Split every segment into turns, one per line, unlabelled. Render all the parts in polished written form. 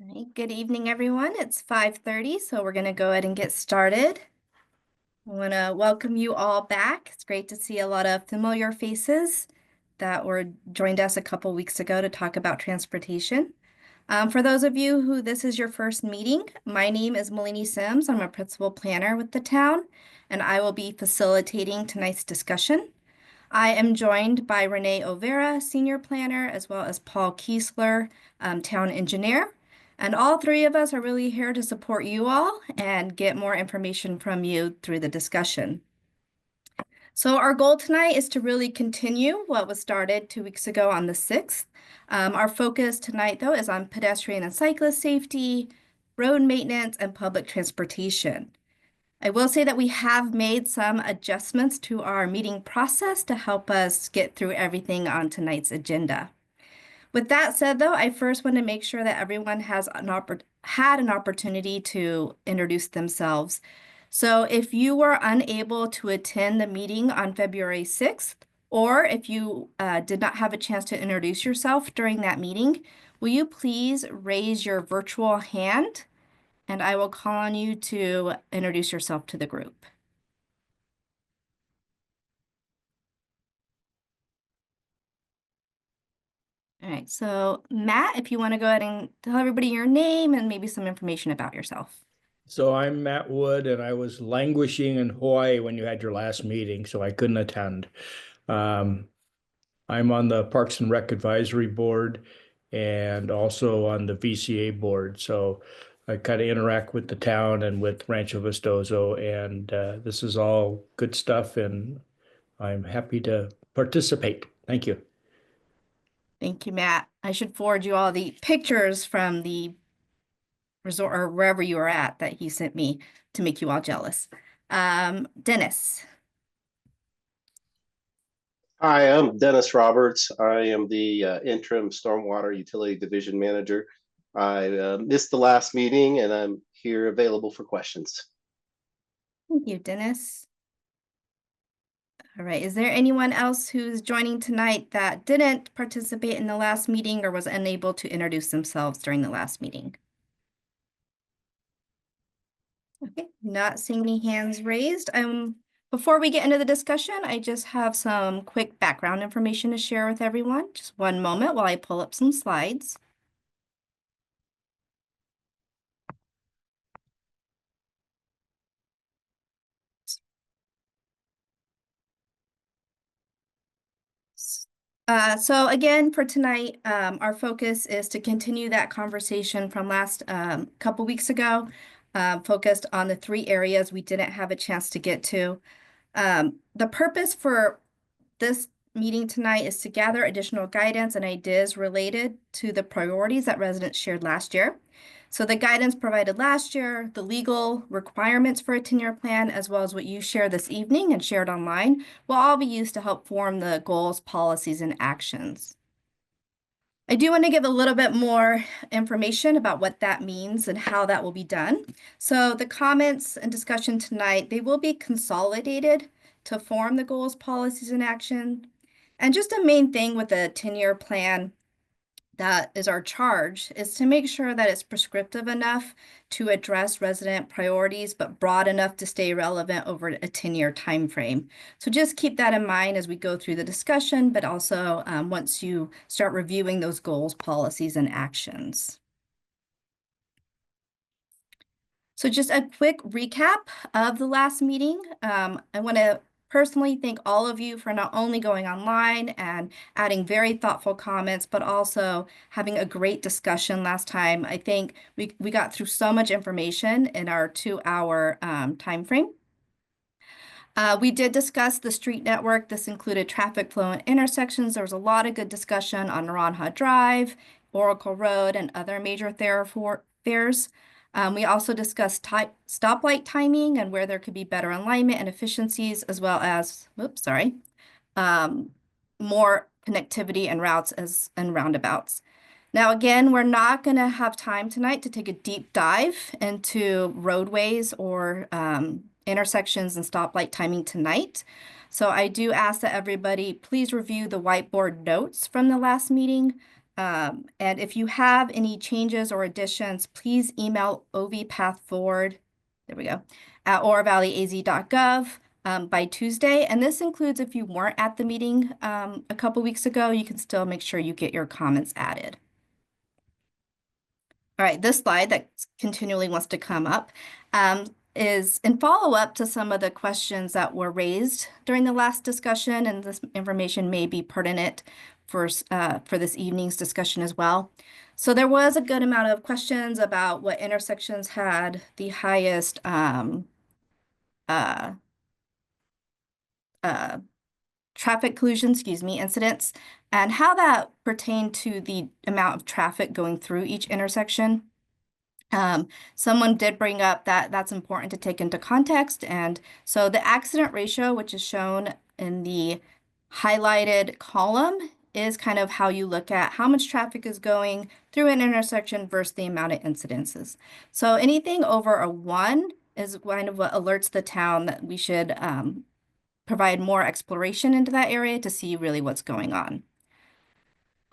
All right, good evening, everyone. It's 5:30, so we're going to go ahead and get started. I want to welcome you all back. It's great to see a lot of familiar faces that were joined us a couple weeks ago to talk about transportation. For those of you who this is your first meeting, my name is Malini Sims. I'm a principal planner with the town, and I will be facilitating tonight's discussion. I am joined by Renee Overa, senior planner, as well as Paul Kiesler, town engineer. And all three of us are really here to support you all and get more information from you through the discussion. So our goal tonight is to really continue what was started 2 weeks ago on the 6th. Our focus tonight, though, is on pedestrian and cyclist safety, road maintenance, and public transportation. I will say that we have made some adjustments to our meeting process to help us get through everything on tonight's agenda. With that said, though, I first want to make sure that everyone has had an opportunity to introduce themselves. So if you were unable to attend the meeting on February 6th, or if you did not have a chance to introduce yourself during that meeting, will you please raise your virtual hand and I will call on you to introduce yourself to the group. All right, so Matt, if you want to go ahead and tell everybody your name and maybe some information about yourself.
So I'm Matt Wood, and I was languishing in Hawaii when you had your last meeting, so I couldn't attend. Um, I'm on the Parks and Rec Advisory Board and also on the VCA board. So I kind of interact with the town and with Rancho Vistoso, and this is all good stuff, and I'm happy to participate. Thank you.
Thank you, Matt. I should forward you all the pictures from the resort or wherever you were at that he sent me to make you all jealous. Dennis.
Hi, I'm Dennis Roberts. I am the interim Stormwater Utility Division Manager. I missed the last meeting and I'm here available for questions.
Thank you, Dennis. All right, is there anyone else who's joining tonight that didn't participate in the last meeting or was unable to introduce themselves during the last meeting? Okay, not seeing any hands raised. Before we get into the discussion, I just have some quick background information to share with everyone. Just one moment while I pull up some slides. So again, for tonight, our focus is to continue that conversation from last couple weeks ago, focused on the three areas we didn't have a chance to get to. The purpose for this meeting tonight is to gather additional guidance and ideas related to the priorities that residents shared last year. So the guidance provided last year, the legal requirements for a 10-year plan, as well as what you shared this evening and shared online, will all be used to help form the goals, policies, and actions. I do want to give a little bit more information about what that means and how that will be done. So the comments and discussion tonight, they will be consolidated to form the goals, policies, and action. And just a main thing with a 10-year plan that is our charge is to make sure that it's prescriptive enough to address resident priorities, but broad enough to stay relevant over a 10-year time frame. So just keep that in mind as we go through the discussion, but also once you start reviewing those goals, policies, and actions. So just a quick recap of the last meeting. I want to personally thank all of you for not only going online and adding very thoughtful comments, but also having a great discussion last time. I think we got through so much information in our 2-hour time frame. We did discuss the street network. This included traffic flow and intersections. There was a lot of good discussion on Naranjo Drive, Oracle Road, and other major thoroughfares. We also discussed stoplight timing and where there could be better alignment and efficiencies, as well as, more connectivity and routes and roundabouts. Now, again, we're not going to have time tonight to take a deep dive into roadways or intersections and stoplight timing tonight. So I do ask that everybody please review the whiteboard notes from the last meeting. And if you have any changes or additions, please email ovpathforward, there we go, at orovalleyaz.gov by Tuesday. And this includes if you weren't at the meeting a couple weeks ago, you can still make sure you get your comments added. All right, this slide that continually wants to come up is in follow-up to some of the questions that were raised during the last discussion, and this information may be pertinent for this evening's discussion as well. So there was a good amount of questions about what intersections had the highest traffic collision, incidents, and how that pertained to the amount of traffic going through each intersection. Someone did bring up that that's important to take into context. And so the accident ratio, which is shown in the highlighted column, is kind of how you look at how much traffic is going through an intersection versus the amount of incidences. So anything over a 1 is kind of what alerts the town that we should provide more exploration into that area to see really what's going on.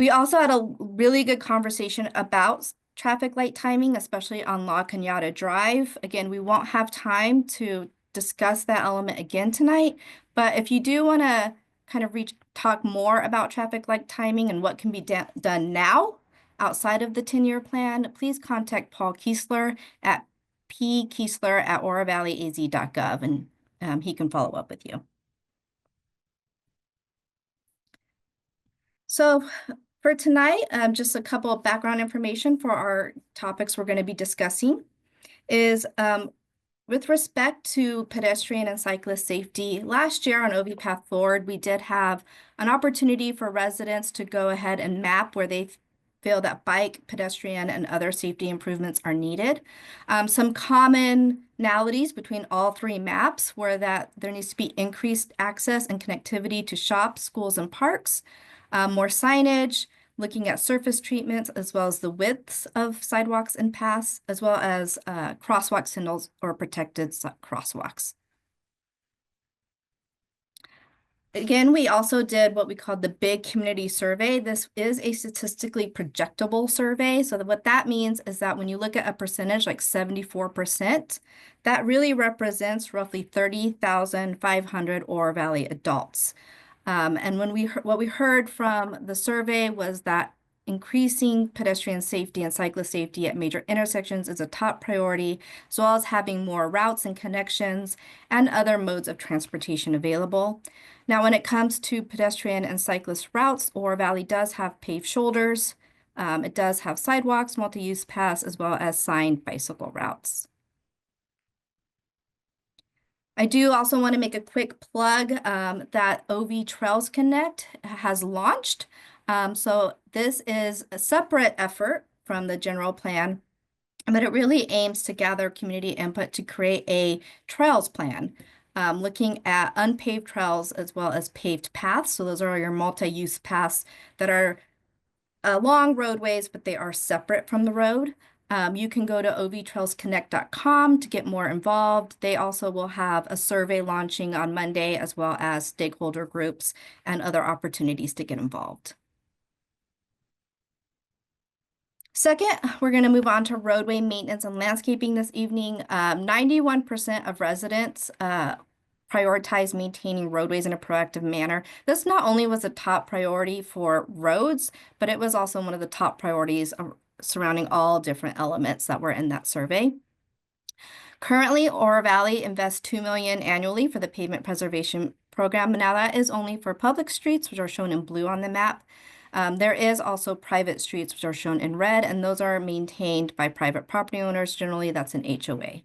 We also had a really good conversation about traffic light timing, especially on La Cañada Drive. Again, we won't have time to discuss that element again tonight, but if you do want to kind of talk more about traffic light timing and what can be done now outside of the 10-year plan, please contact Paul Kiesler at pkiesler@orovalleyaz.gov, and he can follow up with you. So for tonight, just a couple of background information for our topics we're going to be discussing is with respect to pedestrian and cyclist safety. Last year on OV Path Forward, we did have an opportunity for residents to go ahead and map where they feel that bike, pedestrian, and other safety improvements are needed. Some commonalities between all 3 maps were that there needs to be increased access and connectivity to shops, schools, and parks. More signage, looking at surface treatments, as well as the widths of sidewalks and paths, as well as crosswalk signals or protected crosswalks. Again, we also did what we called the Big Community Survey. This is a statistically projectable survey. So what that means is that when you look at a percentage like 74%, that really represents roughly 30,500 Oro Valley adults. And what we heard from the survey was that increasing pedestrian safety and cyclist safety at major intersections is a top priority, as well as having more routes and connections and other modes of transportation available. Now, when it comes to pedestrian and cyclist routes, Oro Valley does have paved shoulders. It does have sidewalks, multi-use paths, as well as signed bicycle routes. I do also want to make a quick plug that OV Trails Connect has launched. So this is a separate effort from the general plan, but it really aims to gather community input to create a trails plan, looking at unpaved trails as well as paved paths. So those are your multi-use paths that are along roadways, but they are separate from the road. You can go to ovtrailsconnect.com to get more involved. They also will have a survey launching on Monday, as well as stakeholder groups and other opportunities to get involved. Second, we're going to move on to roadway maintenance and landscaping this evening. 91% of residents prioritize maintaining roadways in a proactive manner. This not only was a top priority for roads, but it was also one of the top priorities surrounding all different elements that were in that survey. Currently, Oro Valley invests $2 million annually for the pavement preservation program. Now that is only for public streets, which are shown in blue on the map. There is also private streets, which are shown in red, and those are maintained by private property owners. Generally, that's an HOA.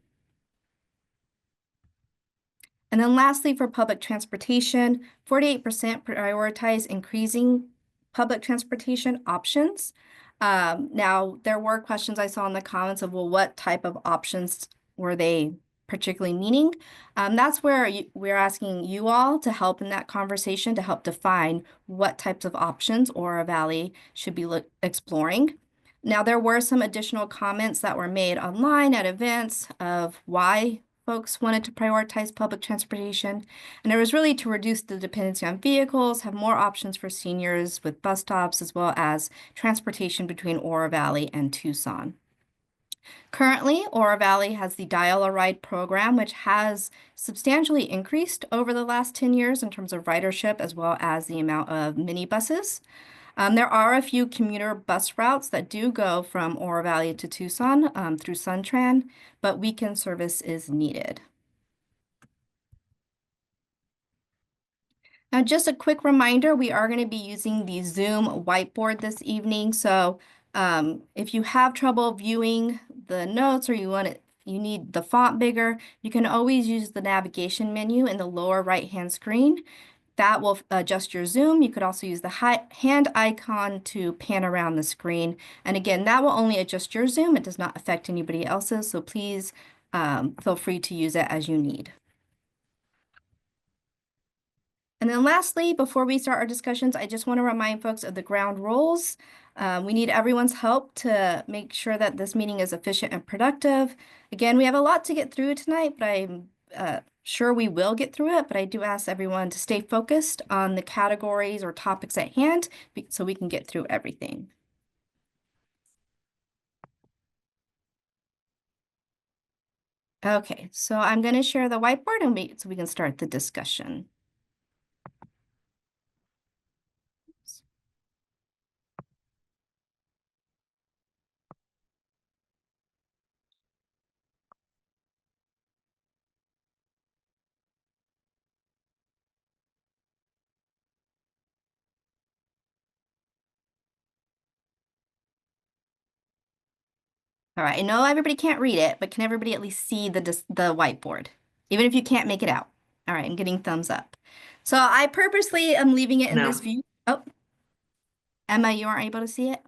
And then lastly, for public transportation, 48% prioritize increasing public transportation options. Now, there were questions I saw in the comments of, well, what type of options were they particularly meaning? That's where we're asking you all to help in that conversation to help define what types of options Oro Valley should be exploring. Now, there were some additional comments that were made online at events of why folks wanted to prioritize public transportation, and it was really to reduce the dependency on vehicles, have more options for seniors with bus stops, as well as transportation between Oro Valley and Tucson. Currently, Oro Valley has the Dial-A-Ride program, which has substantially increased over the last 10 years in terms of ridership as well as the amount of minibuses. There are a few commuter bus routes that do go from Oro Valley to Tucson through SunTran, but weekend service is needed. Now, just a quick reminder, we are going to be using the Zoom whiteboard this evening. So if you have trouble viewing the notes or you need the font bigger, you can always use the navigation menu in the lower right-hand screen. That will adjust your zoom. You could also use the hand icon to pan around the screen. And again, that will only adjust your zoom. It does not affect anybody else's. So please feel free to use it as you need. And then lastly, before we start our discussions, I just want to remind folks of the ground rules. We need everyone's help to make sure that this meeting is efficient and productive. Again, we have a lot to get through tonight, but I'm sure we will get through it. But I do ask everyone to stay focused on the categories or topics at hand so we can get through everything. Okay, so I'm going to share the whiteboard so we can start the discussion. All right, I know everybody can't read it, but can everybody at least see the whiteboard, even if you can't make it out? All right, I'm getting thumbs up. So I purposely am leaving it in this view. Oh, Emma, you aren't able to see it?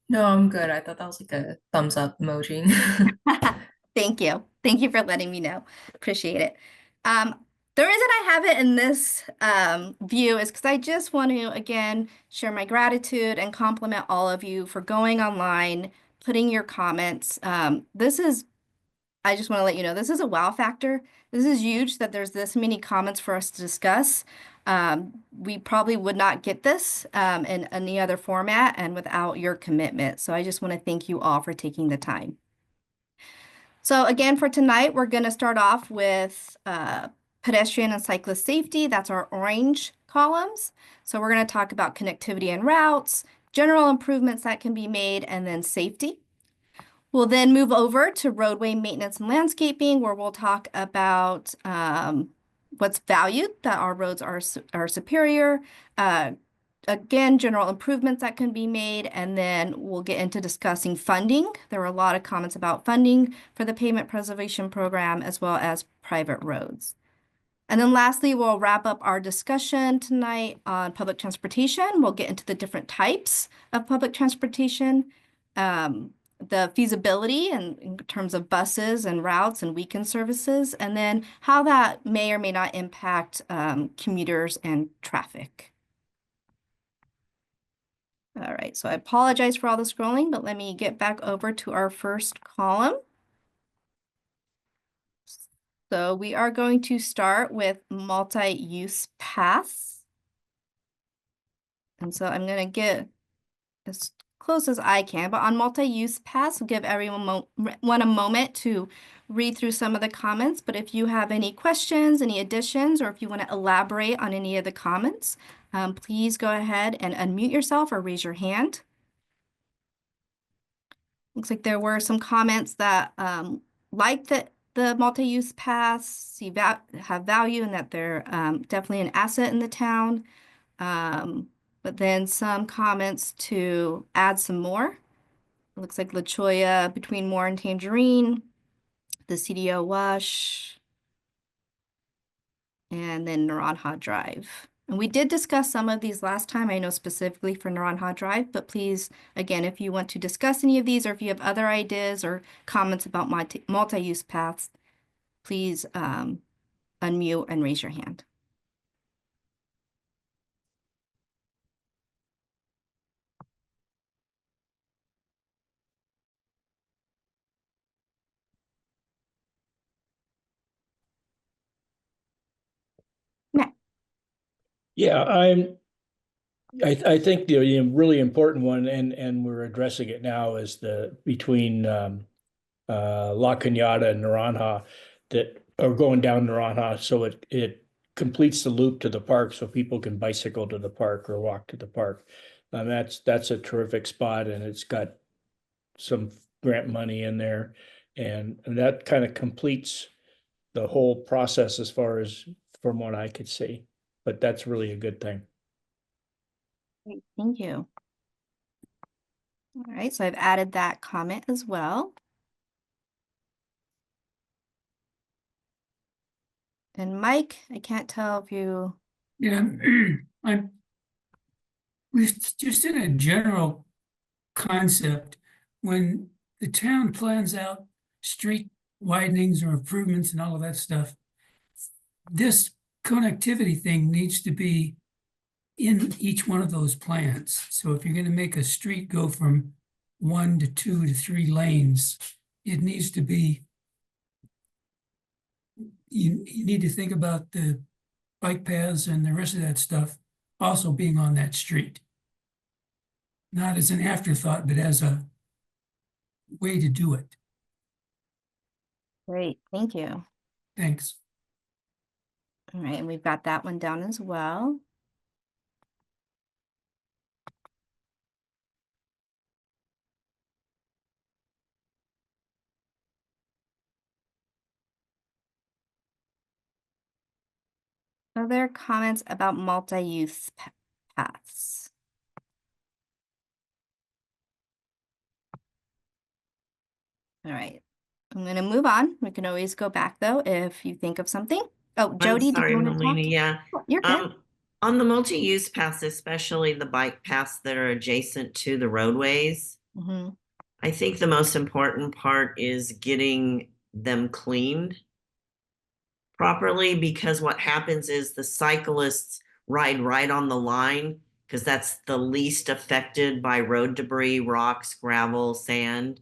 No, I'm good. I thought that was like a thumbs up emoji.
Thank you. Thank you for letting me know. Appreciate it. The reason I have it in this view is because I just want to, again, share my gratitude and compliment all of you for going online, putting your comments. I just want to let you know, this is a wow factor. This is huge that there's this many comments for us to discuss. We probably would not get this in any other format and without your commitment. So I just want to thank you all for taking the time. So again, for tonight, we're going to start off with pedestrian and cyclist safety. That's our orange columns. So we're going to talk about connectivity and routes, general improvements that can be made, and then safety. We'll then move over to roadway maintenance and landscaping, where we'll talk about what's valued, that our roads are superior, again, general improvements that can be made, and then we'll get into discussing funding. There were a lot of comments about funding for the pavement preservation program as well as private roads. And then lastly, we'll wrap up our discussion tonight on public transportation. We'll get into the different types of public transportation, the feasibility in terms of buses and routes and weekend services, and then how that may or may not impact commuters and traffic. All right, so I apologize for all the scrolling, but let me get back over to our first column. So we are going to start with multi-use paths. And so I'm going to get as close as I can, but on multi-use paths, I'll give everyone a moment to read through some of the comments. But if you have any questions, any additions, or if you want to elaborate on any of the comments, please go ahead and unmute yourself or raise your hand. Looks like there were some comments that like the multi-use paths have value and that they're definitely an asset in the town. But then some comments to add some more. It looks like La Cholla between Moore and Tangerine, the CDO Wash, and then Naranja Drive. And we did discuss some of these last time, I know specifically for Naranja Drive, but please, again, if you want to discuss any of these or if you have other ideas or comments about multi-use paths, please unmute and raise your hand.
Yeah, I think the really important one, and we're addressing it now, is the between La Cañada and Naranja that are going down Naranja, so it completes the loop to the park so people can bicycle to the park or walk to the park. That's a terrific spot, and it's got some grant money in there, and that kind of completes the whole process as far as from what I could see. But that's really a good thing.
Great, thank you. All right, so I've added that comment as well. And Mike, I can't tell if you,
Yeah, I'm, just in a general concept, when the town plans out street widenings or improvements and all of that stuff, this connectivity thing needs to be in each one of those plans. So if you're gonna make a street go from 1 to 2 to 3 lanes, it needs to be, you need to think about the bike paths and the rest of that stuff also being on that street. Not as an afterthought, but as a way to do it.
great, thank you.
Thanks.
All right, and we've got that one down as well. Other comments about multi-use paths? All right, I'm gonna move on. We can always go back though if you think of something. Oh,
I'm
Jody, did
sorry,
you want to
Melina,
talk?
yeah.
Oh, you're good.
On the multi-use paths, especially the bike paths that are adjacent to the roadways,
Mhm.
I think the most important part is getting them cleaned properly, because what happens is the cyclists ride right on the line because that's the least affected by road debris, rocks, gravel, sand.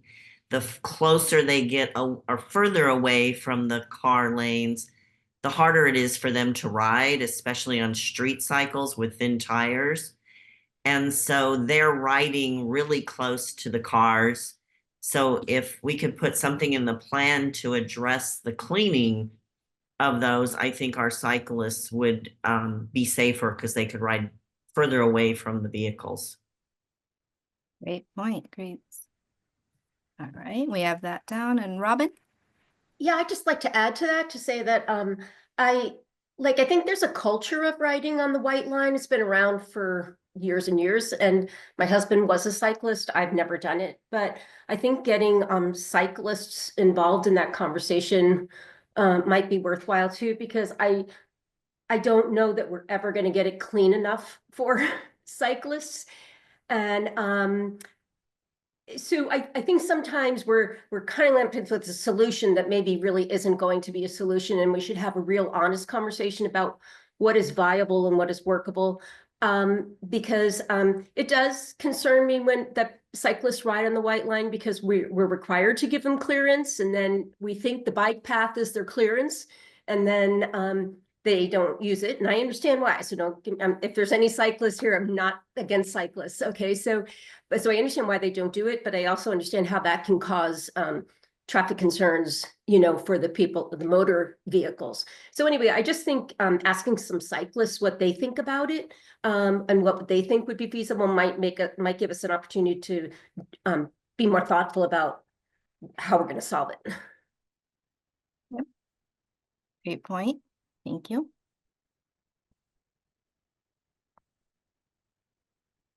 The closer they get or further away from the car lanes, the harder it is for them to ride, especially on street cycles with thin tires. And so they're riding really close to the cars. So if we could put something in the plan to address the cleaning of those, I think our cyclists would be safer because they could ride further away from the vehicles.
Great point, great. All right, we have that down. And Robin?
Yeah, I'd just like to add to that to say that I think there's a culture of riding on the white line. It's been around for years and years, and my husband was a cyclist. I've never done it, but I think getting cyclists involved in that conversation might be worthwhile too, because I don't know that we're ever going to get it clean enough for cyclists. And so I think sometimes we're kind of limited with a solution that maybe really isn't going to be a solution, and we should have a real honest conversation about what is viable and what is workable. Because it does concern me when the cyclists ride on the white line, because we're required to give them clearance, and then we think the bike path is their clearance, and then they don't use it, and I understand why. So don't, if there's any cyclists here, I'm not against cyclists. Okay, so I understand why they don't do it, but I also understand how that can cause traffic concerns, for the people, the motor vehicles. So anyway, I just think asking some cyclists what they think about it and what they think would be feasible might give us an opportunity to be more thoughtful about how we're going to solve it.
Yep. Great point. Thank you.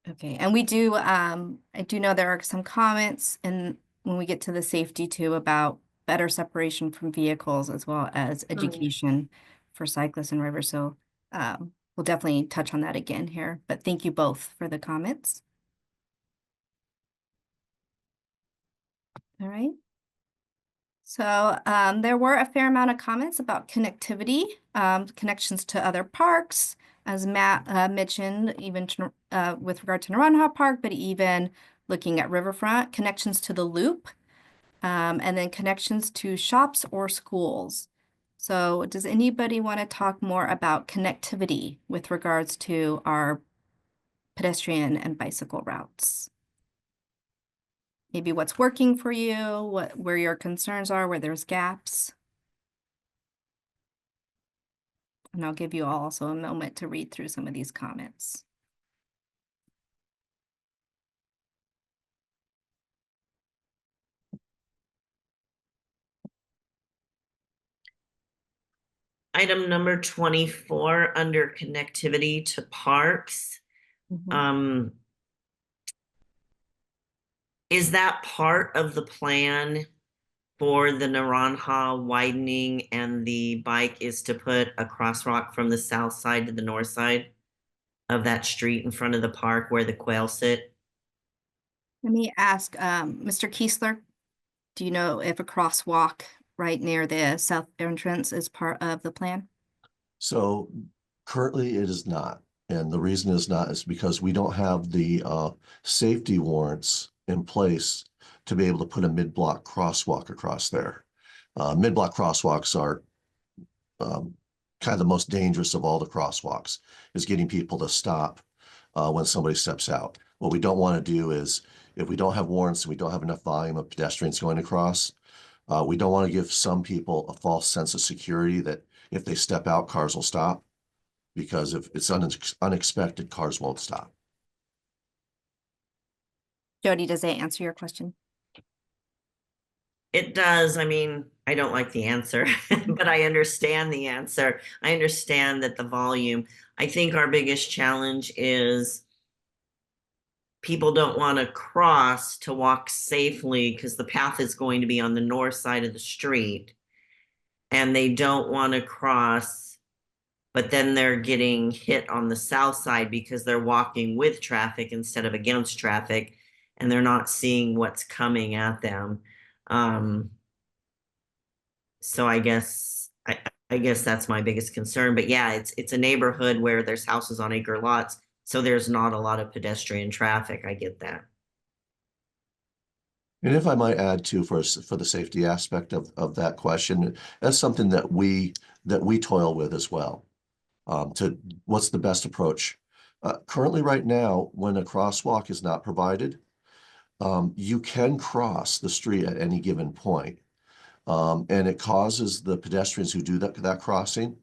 Okay, and we do, I do know there are some comments, and when we get to the safety too, about better separation from vehicles as well as education for cyclists and riders. So we'll definitely touch on that again here, but thank you both for the comments. All right. So there were a fair amount of comments about connectivity, connections to other parks, as Matt mentioned, even with regard to Naranja Park, but even looking at Riverfront, connections to the loop, and then connections to shops or schools. So does anybody want to talk more about connectivity with regards to our pedestrian and bicycle routes? Maybe what's working for you, where your concerns are, where there's gaps. And I'll give you all also a moment to read through some of these comments.
Item number 24 under connectivity to parks. Is that part of the plan for the Naranja widening, and the bike is to put a crosswalk from the south side to the north side of that street in front of the park where the quail sit?
Let me ask, Mr. Kiesler, do you know if a crosswalk right near the south entrance is part of the plan?
So currently it is not. And the reason is not is because we don't have the safety warrants in place to be able to put a mid-block crosswalk across there. Mid-block crosswalks are kind of the most dangerous of all the crosswalks, is getting people to stop when somebody steps out. What we don't want to do is, if we don't have warrants and we don't have enough volume of pedestrians going across, we don't want to give some people a false sense of security that if they step out, cars will stop. Because if it's unexpected, cars won't stop.
Jody, does that answer your question?
It does. I mean, I don't like the answer, but I understand the answer. I understand that the volume, I think our biggest challenge is people don't want to cross to walk safely because the path is going to be on the north side of the street. And they don't want to cross, but then they're getting hit on the south side because they're walking with traffic instead of against traffic, and they're not seeing what's coming at them. So I guess that's my biggest concern. But yeah, it's a neighborhood where there's houses on acre lots, so there's not a lot of pedestrian traffic. I get that.
And if I might add too, for the safety aspect of that question, that's something that we toil with as well. To what's the best approach? Currently right now, when a crosswalk is not provided, you can cross the street at any given point. And it causes the pedestrians who do that crossing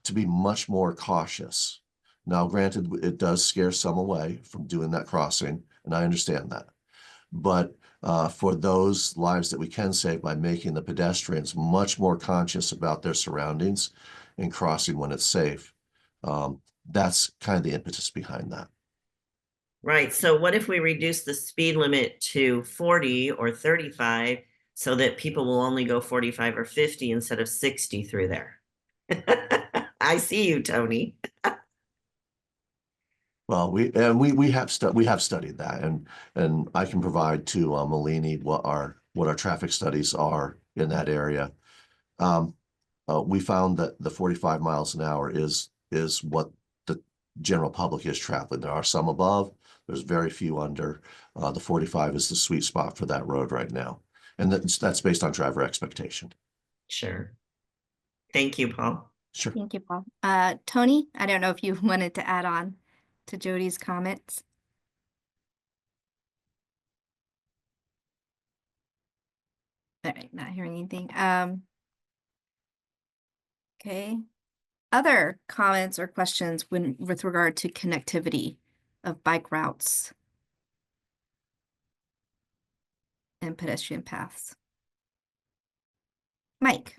to be much more cautious. Now, granted, it does scare some away from doing that crossing, and I understand that. But for those lives that we can save by making the pedestrians much more conscious about their surroundings and crossing when it's safe, that's kind of the impetus behind that.
Right. So what if we reduce the speed limit to 40 or 35 so that people will only go 45 or 50 instead of 60 through there? I see you, Tony.
Well, we have studied that, and I can provide to Malini what our traffic studies are in that area. We found that the 45 miles an hour is what the general public is traveling. There are some above. There's very few under. The 45 is the sweet spot for that road right now, and that's based on driver expectation.
Sure. Thank you, Paul.
Sure.
Thank you, Paul. Tony, I don't know if you wanted to add on to Jody's comments. All right, not hearing anything. Okay. Other comments or questions with regard to connectivity of bike routes and pedestrian paths? Mike.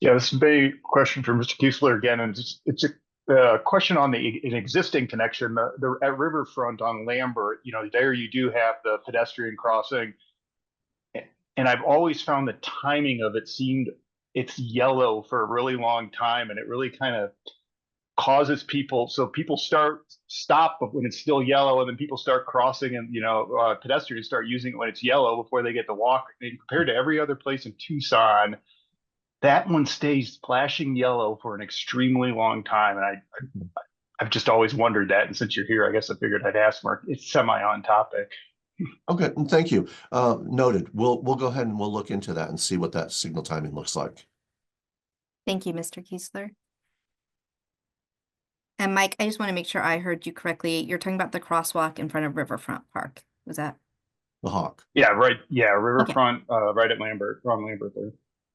Yeah, this is a big question for Mr. Kiesler again, and it's a question on an existing connection, at Riverfront on Lambert. You know, there you do have the pedestrian crossing, and I've always found the timing of it it's yellow for a really long time, and it really kind of causes people, so people stop when it's still yellow, and then people start crossing, and pedestrians start using it when it's yellow before they get to walk. And compared to every other place in Tucson, that one stays flashing yellow for an extremely long time. And I've just always wondered that. And since you're here, I guess I figured I'd ask Mark. It's semi on topic.
Okay, thank you. Noted. We'll go ahead and we'll look into that and see what that signal timing looks like.
Thank you, Mr. Kiesler. And Mike, I just want to make sure I heard you correctly. You're talking about the crosswalk in front of Riverfront Park. Was that?
The Hawk.
Yeah, right. Yeah, Riverfront, right at Lambert, Ron Lambert there.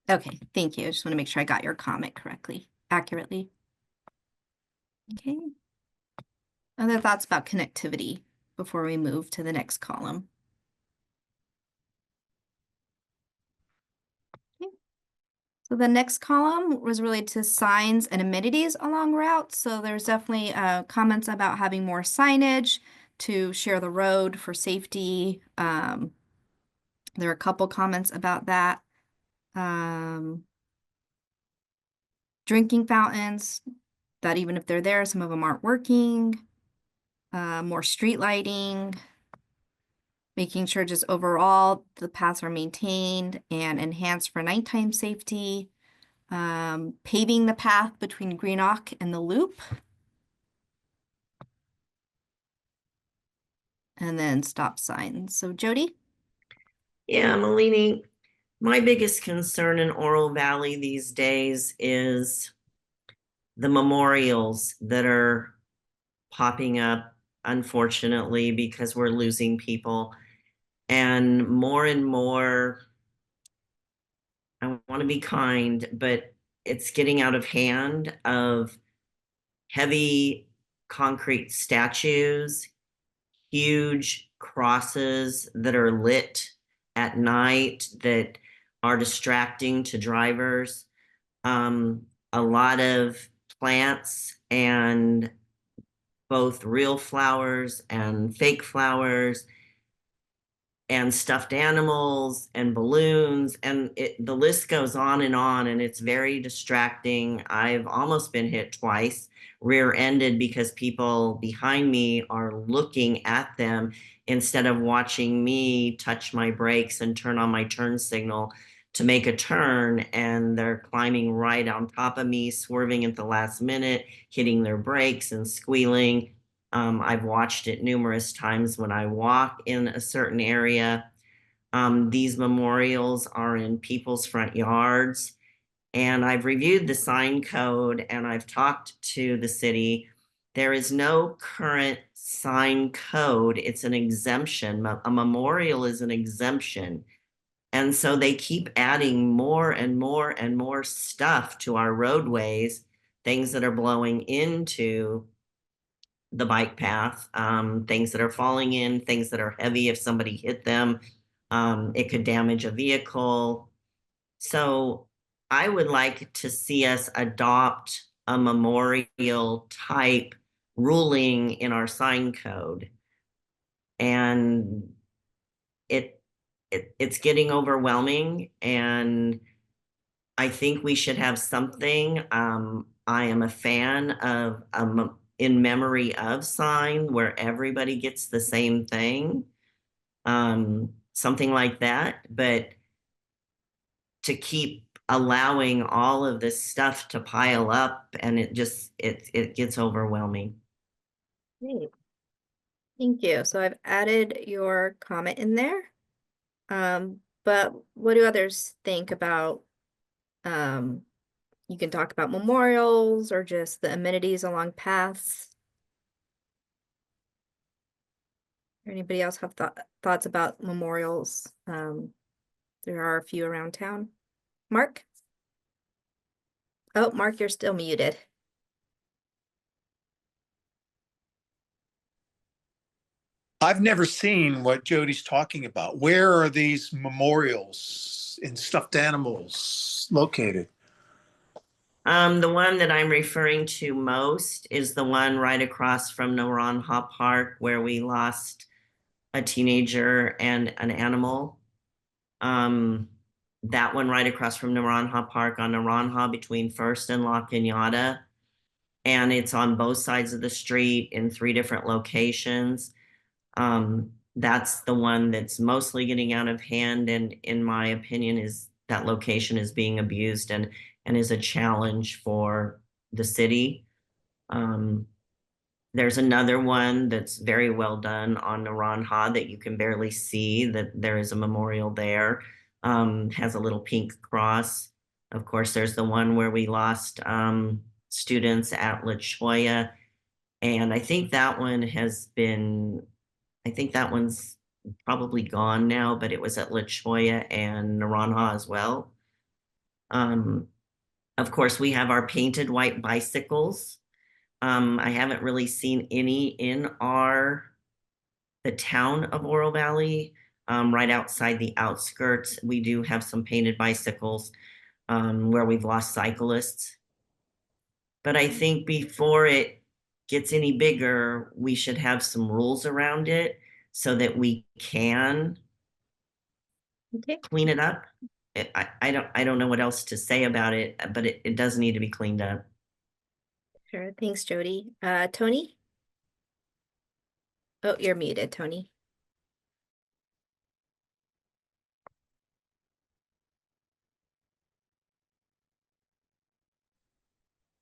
Okay, thank you. I just want to make sure I got your comment correctly, accurately. Okay. Other thoughts about connectivity before we move to the next column? Okay. So the next column was related to signs and amenities along routes. So there's definitely comments about having more signage to share the road for safety. There are a couple comments about that. Drinking fountains, that even if they're there, some of them aren't working. More street lighting, making sure just overall the paths are maintained and enhanced for nighttime safety. Paving the path between Greenock and the Loop. And then stop signs. So Jody?
Yeah, Malini, my biggest concern in Oro Valley these days is the memorials that are popping up, unfortunately, because we're losing people. And more, I want to be kind, but it's getting out of hand of heavy concrete statues, huge crosses that are lit at night that are distracting to drivers. A lot of plants and both real flowers and fake flowers and stuffed animals and balloons, and the list goes on, and it's very distracting. I've almost been hit twice, rear-ended, because people behind me are looking at them instead of watching me touch my brakes and turn on my turn signal to make a turn, and they're climbing right on top of me, swerving at the last minute, hitting their brakes and squealing. I've watched it numerous times when I walk in a certain area. These memorials are in people's front yards, and I've reviewed the sign code and I've talked to the city. There is no current sign code. It's an exemption. A memorial is an exemption. And so they keep adding more and more and more stuff to our roadways, things that are blowing into the bike path, things that are falling in, things that are heavy if somebody hit them. It could damage a vehicle. So I would like to see us adopt a memorial type ruling in our sign code. And it's getting overwhelming, and I think we should have something. I am a fan of in memory of sign where everybody gets the same thing, something like that. But to keep allowing all of this stuff to pile up, and it gets overwhelming.
Great. Thank you. So I've added your comment in there. But what do others think about, you can talk about memorials or just the amenities along paths? Anybody else have thoughts about memorials? There are a few around town. Mark? Oh, Mark, you're still muted.
I've never seen what Jody's talking about. Where are these memorials and stuffed animals located?
The one that I'm referring to most is the one right across from Naranja Park, where we lost a teenager and an animal. That one right across from Naranja Park on Naranja between First and La Cañada. And it's on both sides of the street in 3 different locations. That's the one that's mostly getting out of hand, and in my opinion is that location is being abused and is a challenge for the city. There's another one that's very well done on Naranja that you can barely see that there is a memorial there. Has a little pink cross. Of course, there's the one where we lost students at La Choya. And I think that one I think that one's probably gone now, but it was at La Choya and Naranja as well. Of course, we have our painted white bicycles. I haven't really seen any in the town of Oro Valley. Right outside the outskirts, we do have some painted bicycles where we've lost cyclists. But I think before it gets any bigger, we should have some rules around it so that we can
Okay.
clean it up. I don't know what else to say about it, but it does need to be cleaned up.
Sure. Thanks, Jody. Tony? Oh, you're muted, Tony.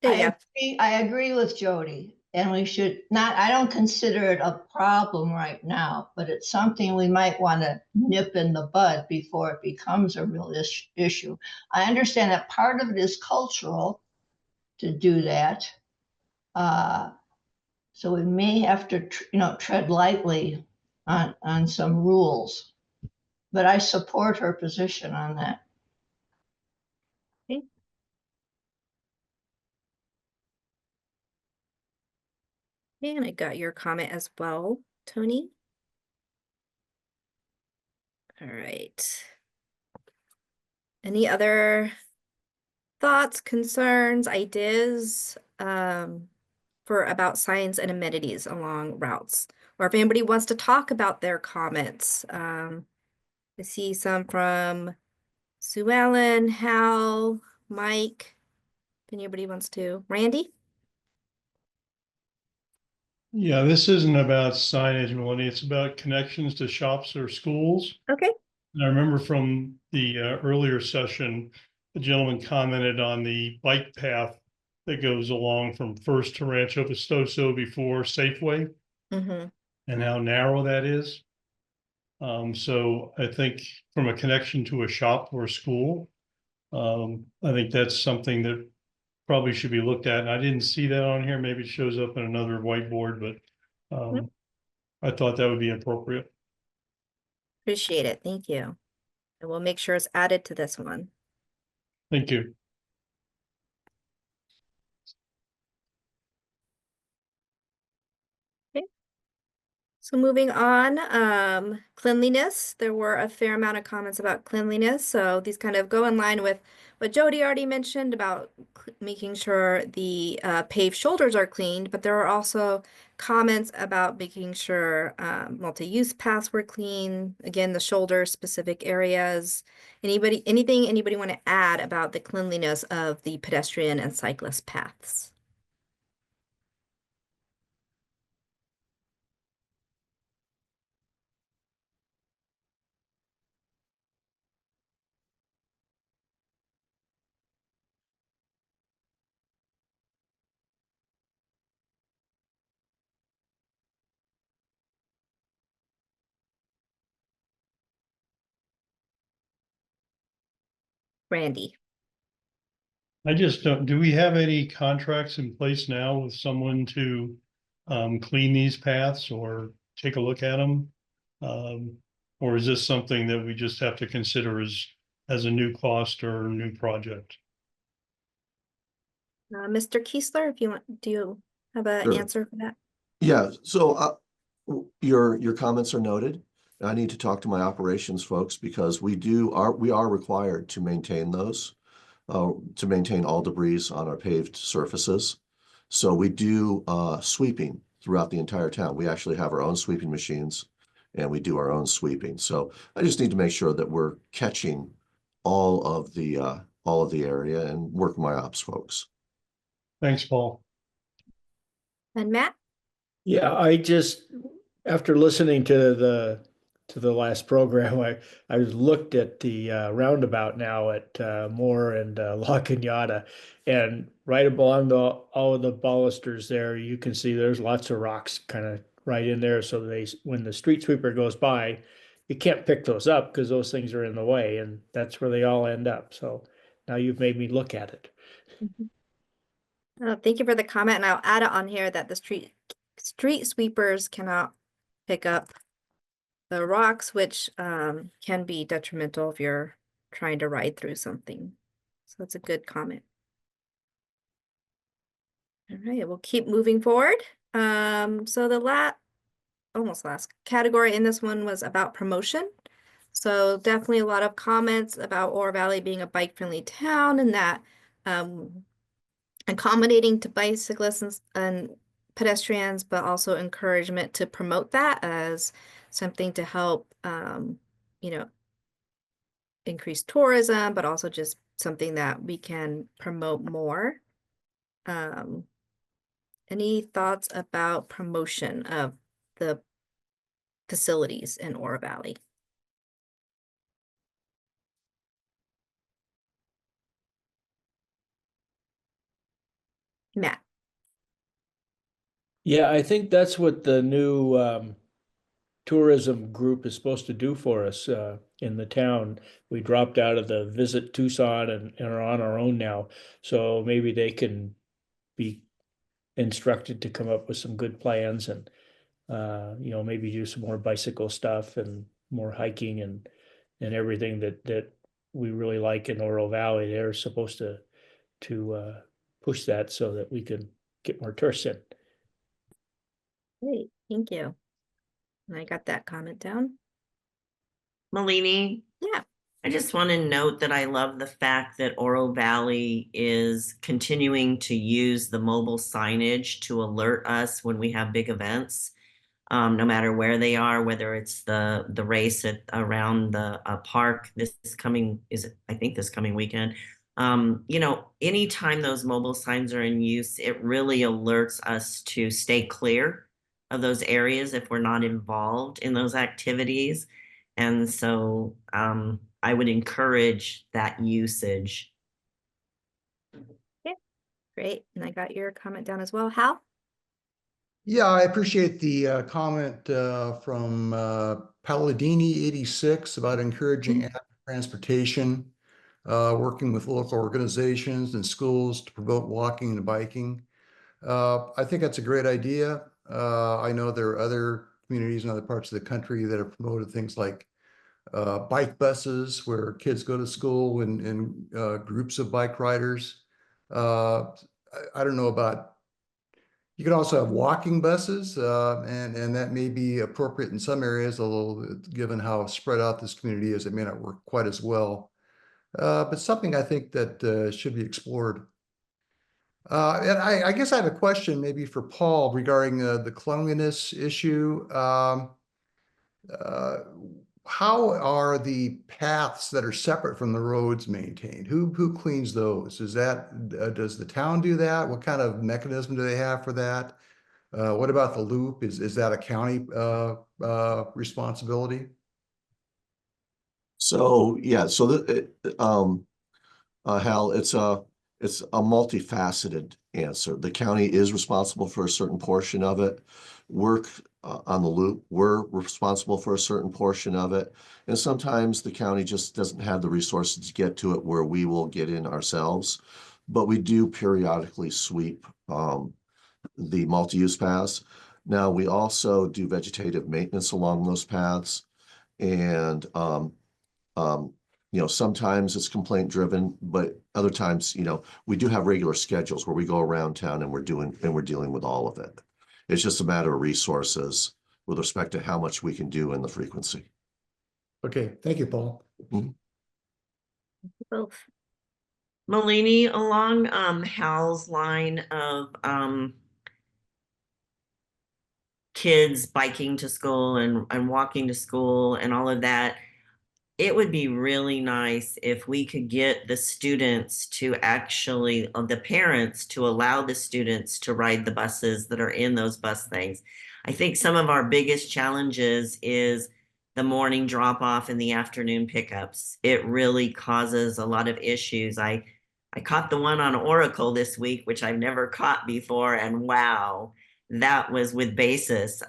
There you go.
I agree with Jody, and we should not, I don't consider it a problem right now, but it's something we might want to nip in the bud before it becomes a real issue. I understand that part of it is cultural to do that. So we may have to, tread lightly on some rules, but I support her position on that.
And I got your comment as well, Tony. All right. Any other thoughts, concerns, ideas for about signs and amenities along routes? Or if anybody wants to talk about their comments. I see some from Sue Ellen, Hal, Mike. If anybody wants to. Randy?
Yeah, this isn't about signage, Melanie. It's about connections to shops or schools.
Okay.
And I remember from the earlier session, the gentleman commented on the bike path that goes along from First to Rancho Vistoso before Safeway and how narrow that is. So I think from a connection to a shop or a school, I think that's something that probably should be looked at. And I didn't see that on here. Maybe it shows up in another whiteboard, but I thought that would be appropriate.
Appreciate it. Thank you. And we'll make sure it's added to this one.
Thank you.
Okay. So moving on, cleanliness. There were a fair amount of comments about cleanliness. So these kind of go in line with what Jody already mentioned about making sure the paved shoulders are cleaned, but there are also comments about making sure multi-use paths were clean. Again, the shoulder specific areas. Anything anybody want to add about the cleanliness of the pedestrian and cyclist paths? Randy.
I just don't, do we have any contracts in place now with someone to clean these paths or take a look at them? Or is this something that we just have to consider as a new cost or a new project?
Mr. Kiesler, if you want, do you have an
Sure.
answer for that?
Yeah, so your comments are noted. I need to talk to my operations folks because we are required to maintain those, to maintain all debris on our paved surfaces. So we do sweeping throughout the entire town. We actually have our own sweeping machines and we do our own sweeping. So I just need to make sure that we're catching all of the area and work with my ops folks.
Thanks, Paul.
And Matt?
Yeah, I just, after listening to the last program, I looked at the roundabout now at Moore and La Cañada, and right along all of the balusters there, you can see there's lots of rocks kind of right in there. So when the street sweeper goes by, you can't pick those up because those things are in the way, and that's where they all end up. So Now you've made me look at it.
Thank you for the comment, and I'll add it on here that the street sweepers cannot pick up the rocks, which can be detrimental if you're trying to ride through something. So that's a good comment. All right, we'll keep moving forward. So the almost last category in this one was about promotion. So definitely a lot of comments about Oro Valley being a bike-friendly town, and that accommodating to bicyclists and pedestrians, but also encouragement to promote that as something to help, increase tourism, but also just something that we can promote more. Any thoughts about promotion of the facilities in Oro Valley? Matt.
Yeah, I think that's what the new tourism group is supposed to do for us in the town. We dropped out of the Visit Tucson and are on our own now. So maybe they can be instructed to come up with some good plans and maybe do some more bicycle stuff and more hiking and everything that we really like in Oro Valley. They're supposed to push that so that we can get more tourists in.
Great, thank you. And I got that comment down.
Malini,
Yeah.
I just want to note that I love the fact that Oro Valley is continuing to use the mobile signage to alert us when we have big events, no matter where they are, whether it's the race around the park this coming weekend. Anytime those mobile signs are in use, it really alerts us to stay clear of those areas if we're not involved in those activities. And so I would encourage that usage.
Okay, great. And I got your comment down as well. Hal?
Yeah, I appreciate the comment from Palladini 86 about encouraging active transportation, working with local organizations and schools to promote walking and biking. I think that's a great idea. I know there are other communities in other parts of the country that have promoted things like bike buses where kids go to school in groups of bike riders. I don't know about, you could also have walking buses, and that may be appropriate in some areas, although given how spread out this community is, it may not work quite as well. But something I think that should be explored. And I guess I have a question maybe for Paul regarding the cleanliness issue. How are the paths that are separate from the roads maintained? Who cleans those? Is that does the town do that? What kind of mechanism do they have for that? What about the loop? Is that a county responsibility?
So yeah, so Hal, it's a multifaceted answer. The county is responsible for a certain portion of it. Work on the loop, we're responsible for a certain portion of it. And sometimes the county just doesn't have the resources to get to it where we will get in ourselves. But we do periodically sweep the multi-use paths. Now, we also do vegetative maintenance along those paths. And sometimes it's complaint driven, but other times, we do have regular schedules where we go around town and we're dealing with all of it. It's just a matter of resources with respect to how much we can do and the frequency.
Okay, thank you, Paul.
Thank you both.
Malini, along Hal's line of kids biking to school and walking to school and all of that, it would be really nice if we could get the students to the parents to allow the students to ride the buses that are in those bus things. I think some of our biggest challenges is the morning drop off and the afternoon pickups. It really causes a lot of issues. I caught the one on Oracle this week, which I've never caught before. And wow, that was with basis.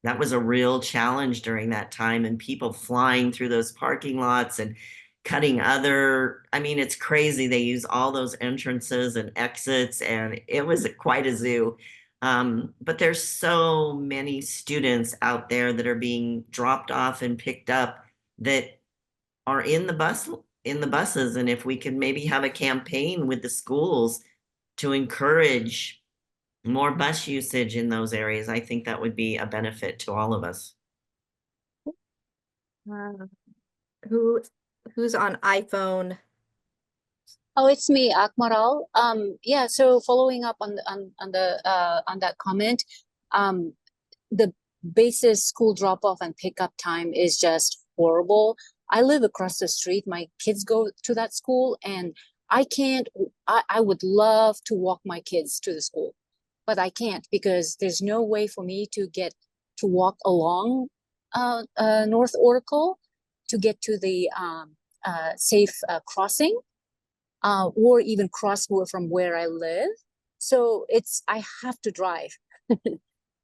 That was a real challenge during that time, and people flying through those parking lots and cutting other, I mean, it's crazy. They use all those entrances and exits, and it was quite a zoo. But there's so many students out there that are being dropped off and picked up that are in the buses. And if we could maybe have a campaign with the schools to encourage more bus usage in those areas, I think that would be a benefit to all of us.
Who's on iPhone?
Oh, it's me, Akmaral. Yeah, so following up on that comment, the basis school drop-off and pickup time is just horrible. I live across the street. My kids go to that school, and I can't. I would love to walk my kids to the school, but I can't because there's no way for me to get to walk along North Oracle to get to the safe crossing. Or even cross from where I live. So I have to drive.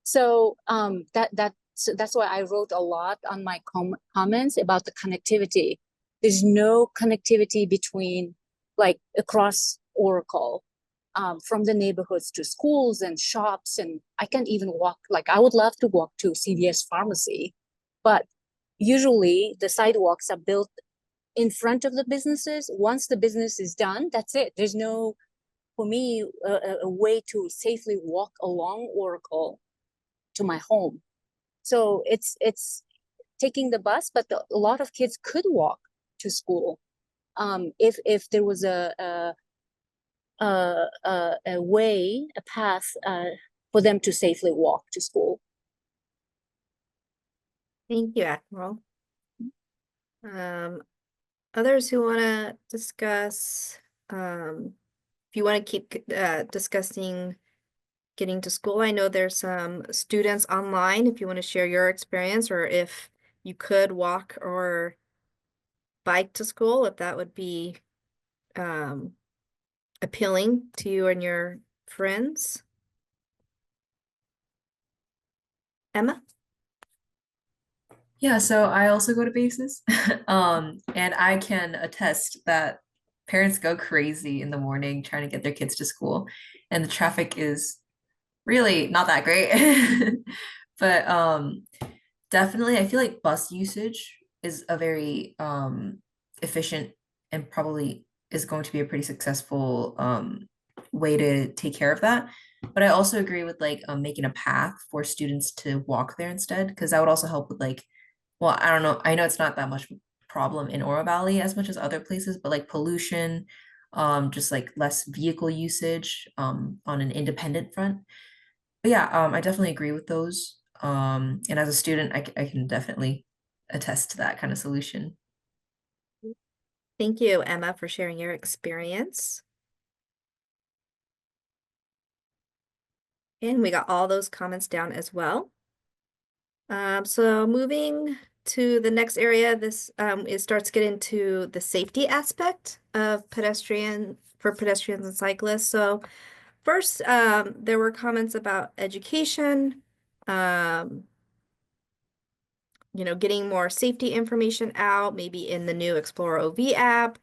So that's why I wrote a lot on my comments about the connectivity. There's no connectivity between like across Oracle, from the neighborhoods to schools and shops. And I can't even walk, like I would love to walk to CVS pharmacy, but usually the sidewalks are built in front of the businesses. Once the business is done, that's it. There's no, for me, a way to safely walk along Oracle to my home. So it's taking the bus, but a lot of kids could walk to school if there was a way, a path for them to safely walk to school.
Thank you, Admiral. Others who want to discuss, if you want to keep discussing getting to school, I know there's some students online, if you want to share your experience, or if you could walk or bike to school, if that would be appealing to you and your friends. Emma?
Yeah, so I also go to bases. And I can attest that parents go crazy in the morning trying to get their kids to school, and the traffic is really not that great. But definitely I feel like bus usage is a very efficient and probably is going to be a pretty successful way to take care of that. But I also agree with like making a path for students to walk there instead, because that would also help with like, well, I don't know. I know it's not that much problem in Oro Valley as much as other places, but like pollution, just like less vehicle usage on an independent front. But yeah, I definitely agree with those. And as a student, I can definitely attest to that kind of solution.
Thank you, Emma, for sharing your experience. And we got all those comments down as well. So moving to the next area, this it starts getting to the safety aspect of pedestrians and cyclists. So first, there were comments about education, you know, getting more safety information out, maybe in the new Explorer OV app,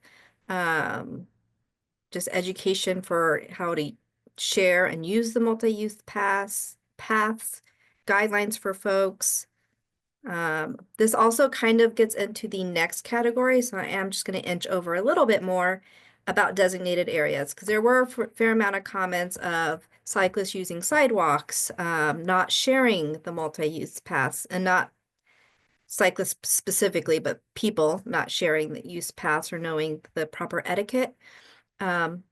just education for how to share and use the multi-use paths, guidelines for folks. This also kind of gets into the next category, so I am just going to inch over a little bit more about designated areas, because there were a fair amount of comments of cyclists using sidewalks, not sharing the multi-use paths, and not cyclists specifically, but people not sharing the use paths or knowing the proper etiquette. So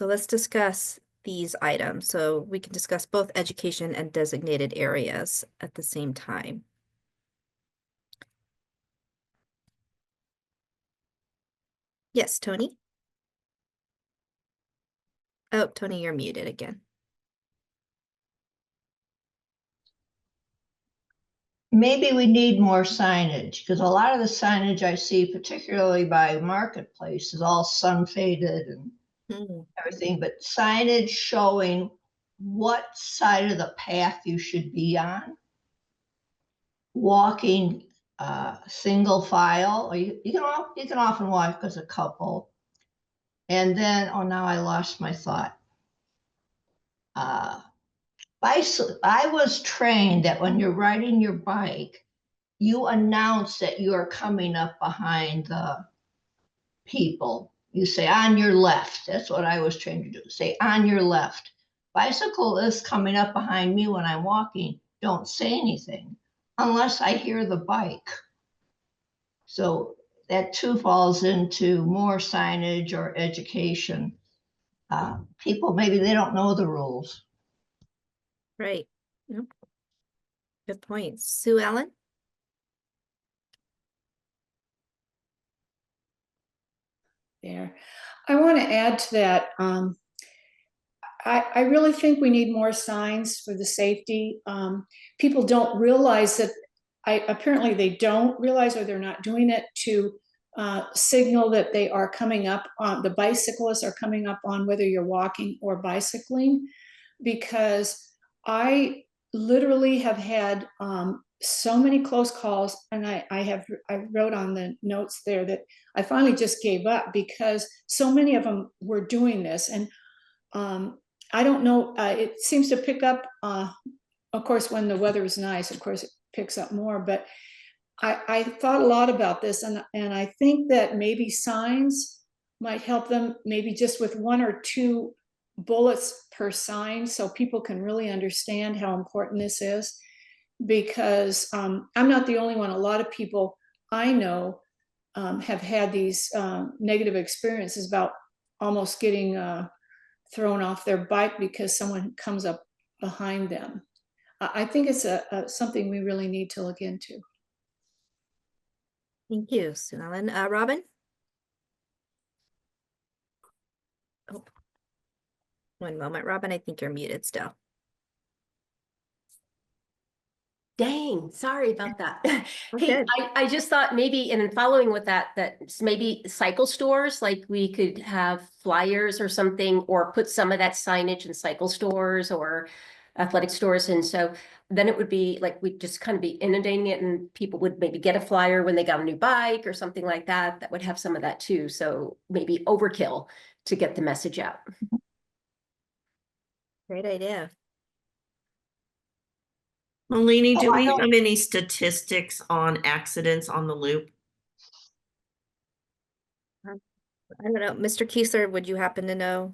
let's discuss these items. So we can discuss both education and designated areas at the same time. Yes, Tony? Oh, Tony, you're muted again.
Maybe we need more signage, because a lot of the signage I see, particularly by Marketplace, is all sun faded and everything, but signage showing what side of the path you should be on. Walking single file, or you can often walk as a couple. And then, oh, now I lost my thought. I was trained that when you're riding your bike, you announce that you are coming up behind the people. You say on your left. That's what I was trained to do. Say on your left. Bicyclists coming up behind me when I'm walking don't say anything unless I hear the bike. So that too falls into more signage or education. People, maybe they don't know the rules.
Right. Yep. Good point. Sue Ellen?
There. I want to add to that. I really think we need more signs for the safety. People don't realize that, apparently they don't realize, or they're not doing it to signal that they are coming up on, the bicyclists are coming up on whether you're walking or bicycling, because I literally have had so many close calls, and I wrote on the notes there that I finally just gave up because so many of them were doing this. And I don't know, it seems to pick up, of course, when the weather is nice, of course, it picks up more, but I thought a lot about this, and I think that maybe signs might help them, maybe just with 1 or 2 bullets per sign, so people can really understand how important this is. Because I'm not the only one. A lot of people I know have had these negative experiences about almost getting thrown off their bike because someone comes up behind them. I think it's something we really need to look into.
Thank you, Sue Ellen. Robin? Oh, one moment, Robin. I think you're muted still.
Dang, sorry about that.
Okay.
Hey, I just thought maybe, and following with that maybe cycle stores, like we could have flyers or something, or put some of that signage in cycle stores or athletic stores. And so then it would be like, we'd just kind of be inundating it, and people would maybe get a flyer when they got a new bike or something like that, that would have some of that too. So maybe overkill to get the message out.
Great idea.
Malini, do
Oh, I
we
don't-
have any statistics on accidents on the loop?
I don't know. Mr. Kiesler, would you happen to know?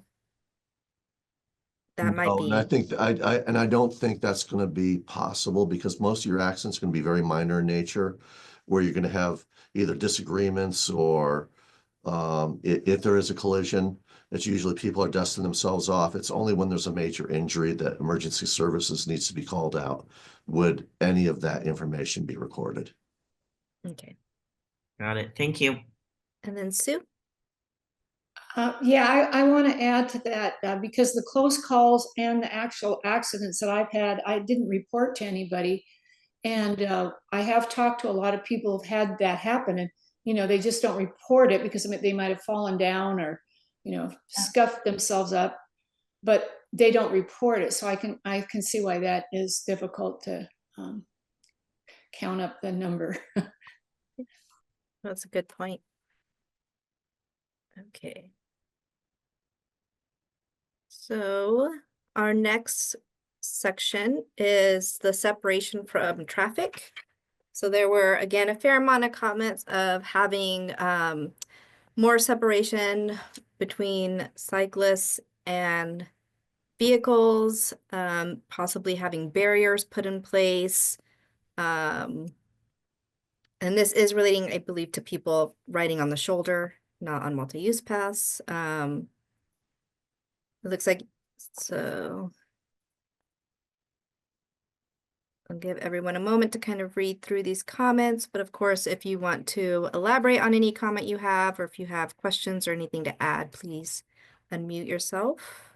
That might
No,
be.
and I think I don't think that's going to be possible, because most of your accidents are going to be very minor in nature, where you're going to have either disagreements or if there is a collision, it's usually people are dusting themselves off. It's only when there's a major injury that emergency services needs to be called out would any of that information be recorded.
Okay.
Got it. Thank you.
And then Sue?
Yeah, I want to add to that because the close calls and the actual accidents that I've had, I didn't report to anybody. And I have talked to a lot of people who've had that happen, and, you know, they just don't report it because they might have fallen down or, you know, scuffed themselves up, but they don't report it. So I can see why that is difficult to count up the number.
That's a good point. Okay. So our next section is the separation from traffic. So there were, again, a fair amount of comments of having more separation between cyclists and vehicles, possibly having barriers put in place. And this is relating, I believe, to people riding on the shoulder, not on multi-use paths. It looks like, so I'll give everyone a moment to kind of read through these comments, but of course, if you want to elaborate on any comment you have, or if you have questions or anything to add, please unmute yourself.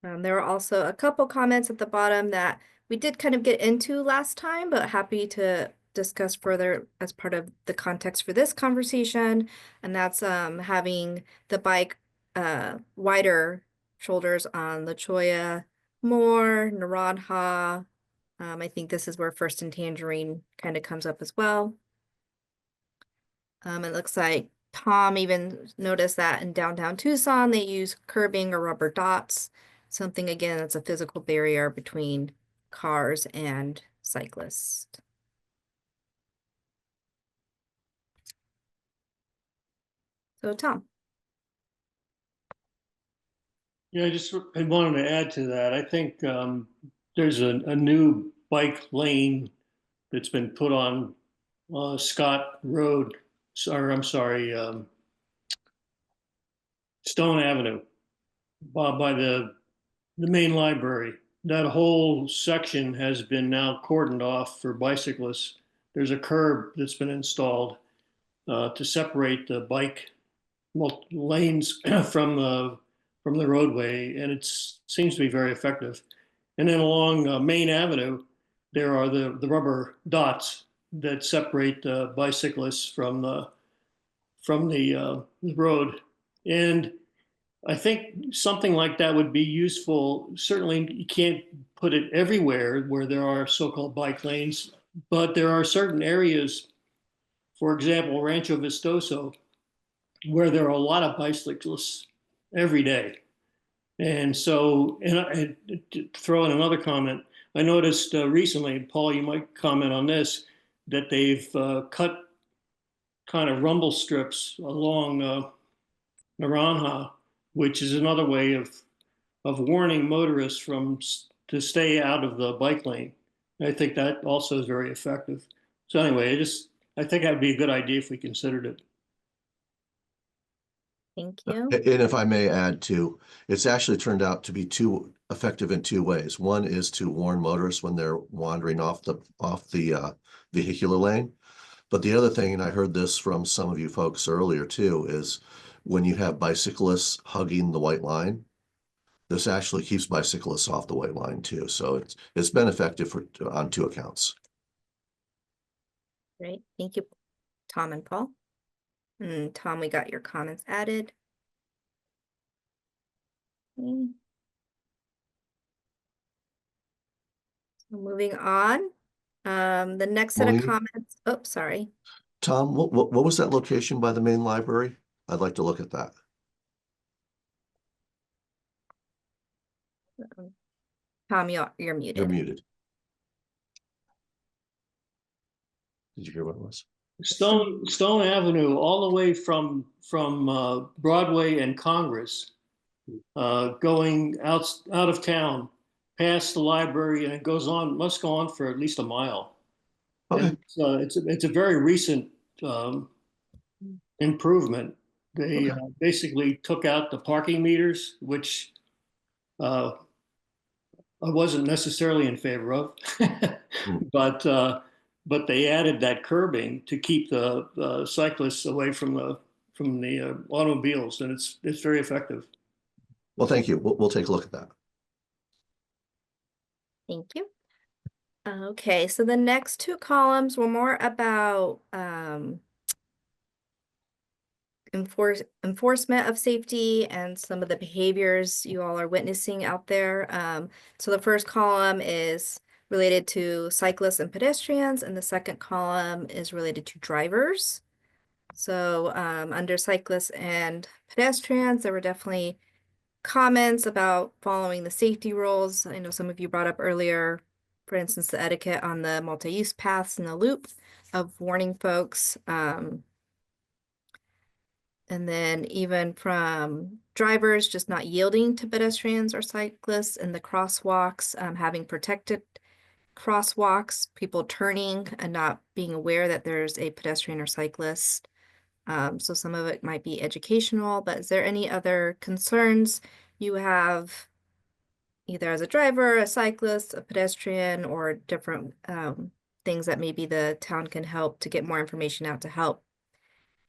There were also a couple comments at the bottom that we did kind of get into last time, but happy to discuss further as part of the context for this conversation. And that's having the bike wider shoulders on La Cholla, Moore, Naranja. I think this is where First and Tangerine kind of comes up as well. It looks like Tom even noticed that in downtown Tucson, they use curbing or rubber dots, something again that's a physical barrier between cars and cyclists. So Tom.
Yeah, I wanted to add to that. I think there's a new bike lane that's been put on Scott Road, or I'm sorry, Stone Avenue, by the main library. That whole section has been now cordoned off for bicyclists. There's a curb that's been installed to separate the bike lanes from the roadway, and it seems to be very effective. And then along Main Avenue, there are the rubber dots that separate bicyclists from the road. And I think something like that would be useful. Certainly, you can't put it everywhere where there are so-called bike lanes, but there are certain areas, for example, Rancho Vistoso, where there are a lot of bicyclists every day. And so, and to throw in another comment, I noticed recently, Paul, you might comment on this, that they've cut kind of rumble strips along Naranja, which is another way of warning motorists to stay out of the bike lane. I think that also is very effective. So anyway, I think that would be a good idea if we considered it.
Thank you.
And if I may add too, it's actually turned out to be too effective in two ways. One is to warn motorists when they're wandering off the vehicular lane. But the other thing, and I heard this from some of you folks earlier too, is when you have bicyclists hugging the white line, this actually keeps bicyclists off the white line too. So it's been effective on two accounts.
Great. Thank you, Tom and Paul. Tom, we got your comments added. Okay. So moving on. The next set of
Maureen?
comments. Oh, sorry.
Tom, what was that location by the main library? I'd like to look at that.
Tom, you're muted.
You're muted. Did you hear what it was?
Stone Avenue, all the way from Broadway and Congress, going out of town, past the library, and it must go on for at least a mile.
Okay.
And it's a very recent improvement. They basically took out the parking meters, which I wasn't necessarily in favor of, but they added that curbing to keep the cyclists away from the automobiles, and it's very effective.
Well, thank you. We'll take a look at that.
Thank you. Okay, so the next two columns were more about enforcement of safety and some of the behaviors you all are witnessing out there. So the first column is related to cyclists and pedestrians, and the second column is related to drivers. So under cyclists and pedestrians, there were definitely comments about following the safety rules. I know some of you brought up earlier, for instance, the etiquette on the multi-use paths in the loop of warning folks. And then even from drivers just not yielding to pedestrians or cyclists in the crosswalks, having protected crosswalks, people turning and not being aware that there's a pedestrian or cyclist. So some of it might be educational, but is there any other concerns you have either as a driver, a cyclist, a pedestrian, or different things that maybe the town can help to get more information out to help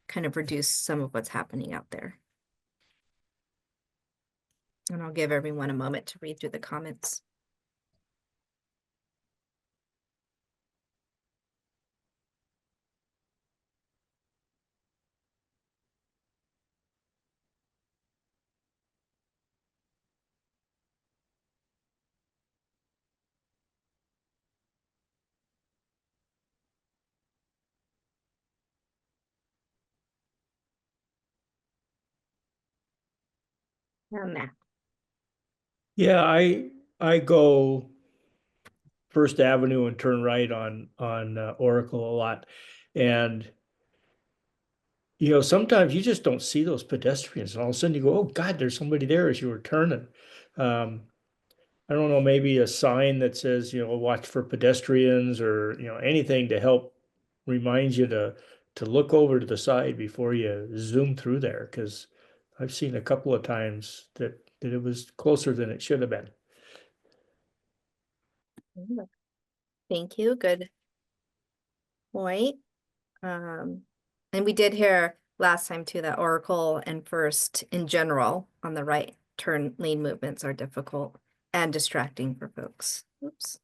kind of reduce some of what's happening out there? And I'll give everyone a moment to read through the comments. Matt.
Yeah, I go First Avenue and turn right on Oracle a lot. And sometimes you just don't see those pedestrians, and all of a sudden you go, oh God, there's somebody there as you were turning. I don't know, maybe a sign that says, watch for pedestrians, or, anything to help remind you to look over to the side before you zoom through there, because I've seen a couple of times that it was closer than it should have been.
Thank you. Good point. And we did hear last time too that Oracle and First in general on the right turn lane movements are difficult and distracting for folks. Oops.